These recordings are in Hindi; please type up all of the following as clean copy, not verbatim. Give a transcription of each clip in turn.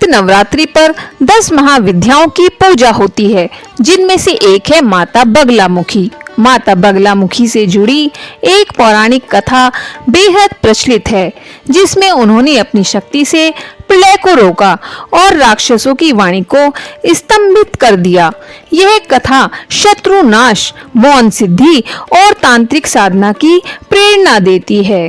चैत्र नवरात्रि पर 10 महाविद्याओं की पूजा होती है, जिनमें से एक है माता बगलामुखी। माता बगलामुखी से जुड़ी एक पौराणिक कथा बेहद प्रचलित है, जिसमें उन्होंने अपनी शक्ति से प्रलय को रोका और राक्षसों की वाणी को स्तंभित कर दिया। यह कथा शत्रु नाश, मौन सिद्धि और तांत्रिक साधना की प्रेरणा देती है।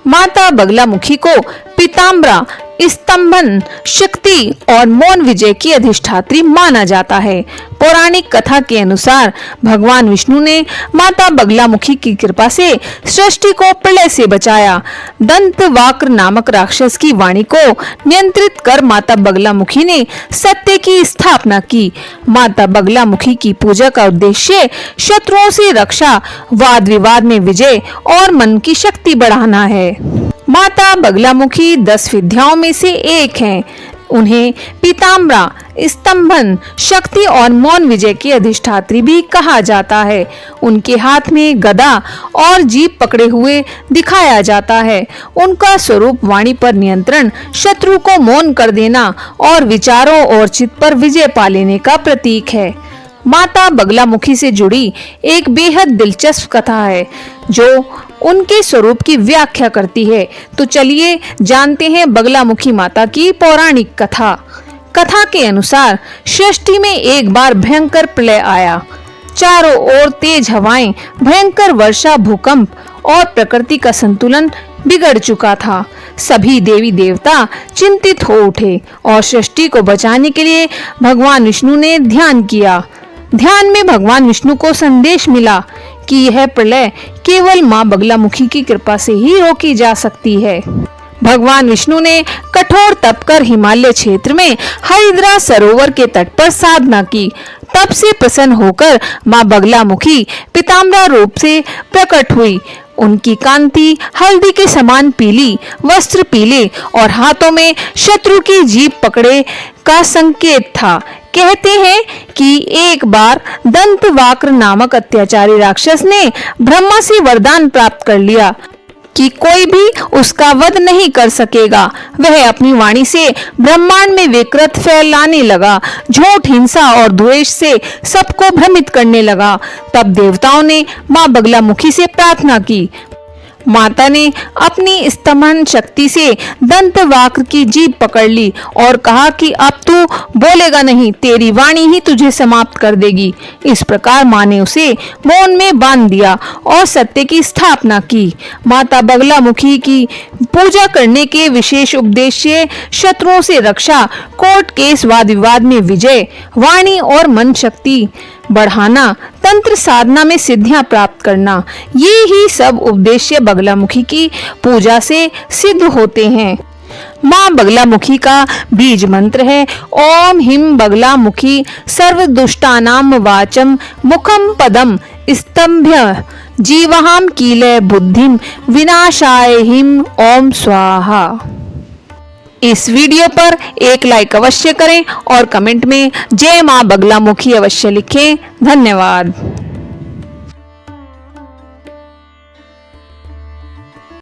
माता बगलामुखी को पीताम्बरा, स्तंभन शक्ति और मौन विजय की अधिष्ठात्री माना जाता है। पौराणिक कथा के अनुसार भगवान विष्णु ने माता बगलामुखी की कृपा से सृष्टि को प्रलय से बचाया। दंतवाक्र नामक राक्षस की वाणी को नियंत्रित कर माता बगलामुखी ने सत्य की स्थापना की। माता बगलामुखी की पूजा का उद्देश्य शत्रुओं से रक्षा, वाद विवाद में विजय और मन की शक्ति बढ़ाना है। माता बगलामुखी 10 विद्याओं में से एक हैं। उन्हें पीताम्बरा, स्तंभन शक्ति और मौन विजय की अधिष्ठात्री भी कहा जाता है। उनके हाथ में गदा और जीभ पकड़े हुए दिखाया जाता है। उनका स्वरूप वाणी पर नियंत्रण, शत्रु को मौन कर देना और विचारों और चित्त पर विजय पा लेने का प्रतीक है। माता बगलामुखी से जुड़ी एक बेहद दिलचस्प कथा है, जो उनके स्वरूप की व्याख्या करती है। तो चलिए जानते हैं बगलामुखी माता की पौराणिक कथा। कथा के अनुसार सृष्टि में एक बार भयंकर प्रलय आया। चारों ओर तेज हवाएं, भयंकर वर्षा, भूकंप और प्रकृति का संतुलन बिगड़ चुका था। सभी देवी देवता चिंतित हो उठे और सृष्टि को बचाने के लिए भगवान विष्णु ने ध्यान किया। ध्यान में भगवान विष्णु को संदेश मिला कि यह प्रलय केवल मां बगलामुखी की कृपा से ही रोकी जा सकती है। भगवान विष्णु ने कठोर तप कर हिमालय क्षेत्र में हरिद्रा सरोवर के तट पर साधना की। तब से प्रसन्न होकर मां बगलामुखी पीताम्बरा रूप से प्रकट हुई। उनकी कांति हल्दी के समान पीली, वस्त्र पीले और हाथों में शत्रु की जीभ पकड़े का संकेत था। कहते हैं कि एक बार दंतवाक्र नामक अत्याचारी राक्षस ने ब्रह्मा से वरदान प्राप्त कर लिया कि कोई भी उसका वध नहीं कर सकेगा। वह अपनी वाणी से ब्रह्मांड में विकृत फैलाने लगा, झूठ, हिंसा और द्वेष से सबको भ्रमित करने लगा। तब देवताओं ने मां बगलामुखी से प्रार्थना की। माता ने अपनी स्तंभन शक्ति से दंतवाक्र की जीभ पकड़ ली और कहा कि अब तू बोलेगा नहीं, तेरी वाणी ही तुझे समाप्त कर देगी। इस प्रकार मां ने उसे मौन में बांध दिया और सत्य की स्थापना की। माता बगलामुखी की पूजा करने के विशेष उद्देश्य शत्रुओं से रक्षा, कोर्ट केस, वाद विवाद में विजय, वाणी और मन शक्ति बढ़ाना, तंत्र साधना में सिद्धियां प्राप्त करना, ये ही सब उद्देश्य बगलामुखी की पूजा से सिद्ध होते हैं। मां बगलामुखी का बीज मंत्र है ओम हिम बगलामुखी सर्व दुष्टानाम वाचम मुखम पदम स्तंभ्य जीवहाम कीलय बुद्धिम विनाशाय हिम ओम स्वाहा। इस वीडियो पर एक लाइक अवश्य करें और कमेंट में जय मां बगलामुखी अवश्य लिखें। धन्यवाद।